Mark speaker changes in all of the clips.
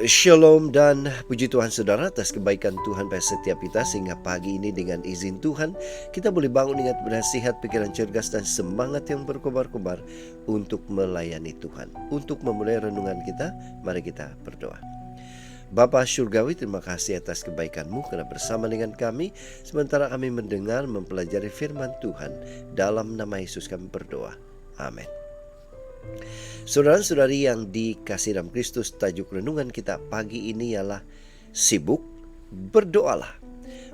Speaker 1: Shalom dan puji Tuhan saudara atas kebaikan Tuhan pada setiap kita, sehingga pagi ini dengan izin Tuhan kita boleh bangun dengan nasihat, pikiran cergas dan semangat yang berkobar-kobar untuk melayani Tuhan. Untuk memulai renungan kita, mari kita berdoa. Bapa Syurgawi, terima kasih atas kebaikan-Mu karena bersama dengan kami sementara kami mendengar mempelajari firman Tuhan. Dalam nama Yesus kami berdoa. Amin. Saudara-saudari yang dikasihi dalam Kristus, tajuk renungan kita pagi ini ialah sibuk, berdoalah.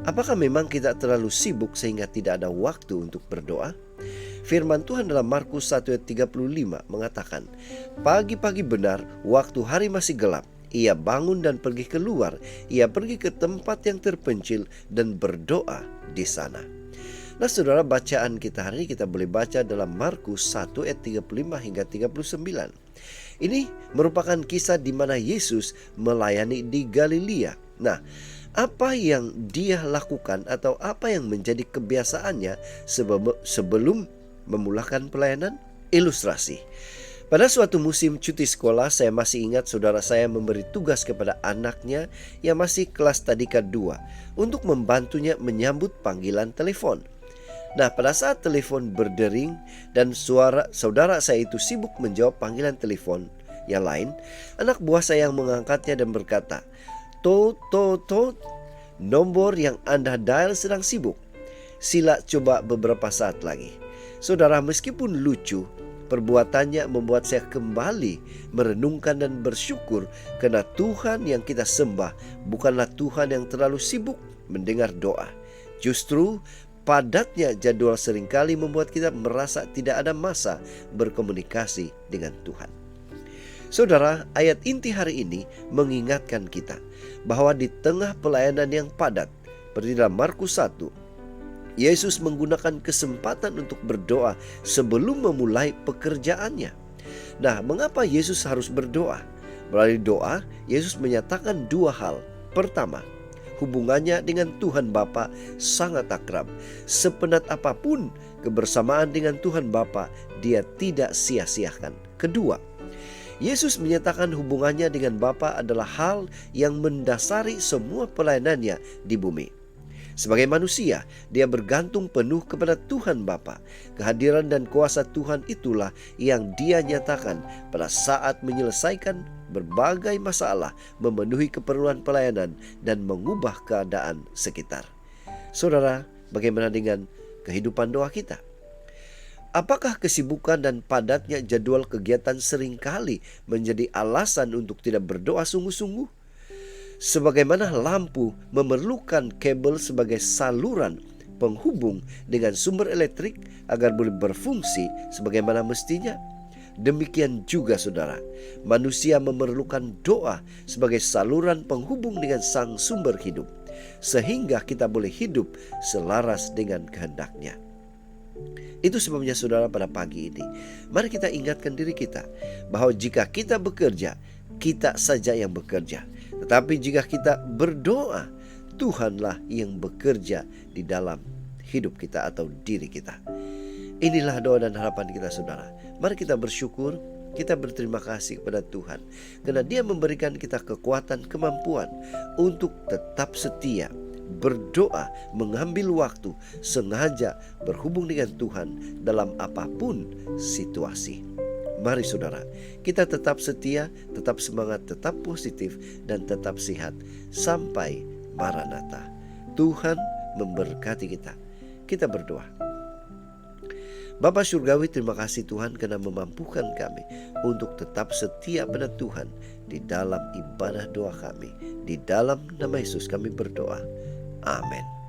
Speaker 1: Apakah memang kita terlalu sibuk sehingga tidak ada waktu untuk berdoa? Firman Tuhan dalam Markus 1 ayat 35 mengatakan, pagi-pagi benar waktu hari masih gelap, ia bangun dan pergi keluar. Ia pergi ke tempat yang terpencil dan berdoa di sana. Nah saudara, bacaan kita hari ini kita boleh baca dalam Markus 1 ayat 35 hingga 39. Ini merupakan kisah di mana Yesus melayani di Galilea. Nah, apa yang dia lakukan atau apa yang menjadi kebiasaannya sebelum memulakan pelayanan? Ilustrasi. Pada suatu musim cuti sekolah, saya masih ingat saudara saya memberi tugas kepada anaknya yang masih kelas tadika 2 untuk membantunya menyambut panggilan telepon. Nah, pada saat telepon berdering dan suara saudara saya itu sibuk menjawab panggilan telepon yang lain, anak buah saya yang mengangkatnya dan berkata, "Tot, nomor yang Anda dial sedang sibuk. Sila coba beberapa saat lagi." Saudara, meskipun lucu, perbuatannya membuat saya kembali merenungkan dan bersyukur karena Tuhan yang kita sembah bukanlah Tuhan yang terlalu sibuk mendengar doa. Justru padatnya jadwal seringkali membuat kita merasa tidak ada masa berkomunikasi dengan Tuhan. Saudara, ayat inti hari ini mengingatkan kita bahwa di tengah pelayanan yang padat, seperti dalam Markus 1, Yesus menggunakan kesempatan untuk berdoa sebelum memulai pekerjaannya. Nah, mengapa Yesus harus berdoa? Melalui doa, Yesus menyatakan dua hal. Pertama, hubungannya dengan Tuhan Bapa sangat akrab. Sepenat apapun kebersamaan dengan Tuhan Bapa, dia tidak sia-siakan. Kedua, Yesus menyatakan hubungannya dengan Bapa adalah hal yang mendasari semua pelayanannya di bumi. Sebagai manusia, dia bergantung penuh kepada Tuhan Bapa. Kehadiran dan kuasa Tuhan itulah yang dia nyatakan pada saat menyelesaikan berbagai masalah, memenuhi keperluan pelayanan, dan mengubah keadaan sekitar. Saudara, bagaimana dengan kehidupan doa kita? Apakah kesibukan dan padatnya jadwal kegiatan seringkali menjadi alasan untuk tidak berdoa sungguh-sungguh? Sebagaimana lampu memerlukan kabel sebagai saluran penghubung dengan sumber elektrik agar boleh berfungsi sebagaimana mestinya, demikian juga saudara, manusia memerlukan doa sebagai saluran penghubung dengan sang sumber hidup, sehingga kita boleh hidup selaras dengan kehendaknya. Itu sebabnya saudara, pada pagi ini mari kita ingatkan diri kita bahwa jika kita bekerja, kita saja yang bekerja. Tetapi jika kita berdoa, Tuhanlah yang bekerja di dalam hidup kita atau diri kita. Inilah doa dan harapan kita saudara. Mari kita bersyukur, kita berterima kasih kepada Tuhan karena Dia memberikan kita kekuatan, kemampuan untuk tetap setia, berdoa, mengambil waktu, sengaja berhubung dengan Tuhan dalam apapun situasi. Mari saudara, kita tetap setia, tetap semangat, tetap positif, dan tetap sehat sampai Maranatha. Tuhan memberkati kita. Kita berdoa. Bapa Surgawi, terima kasih Tuhan karena memampukan kami untuk tetap setia pada Tuhan di dalam ibadah doa kami. Di dalam nama Yesus kami berdoa. Amin.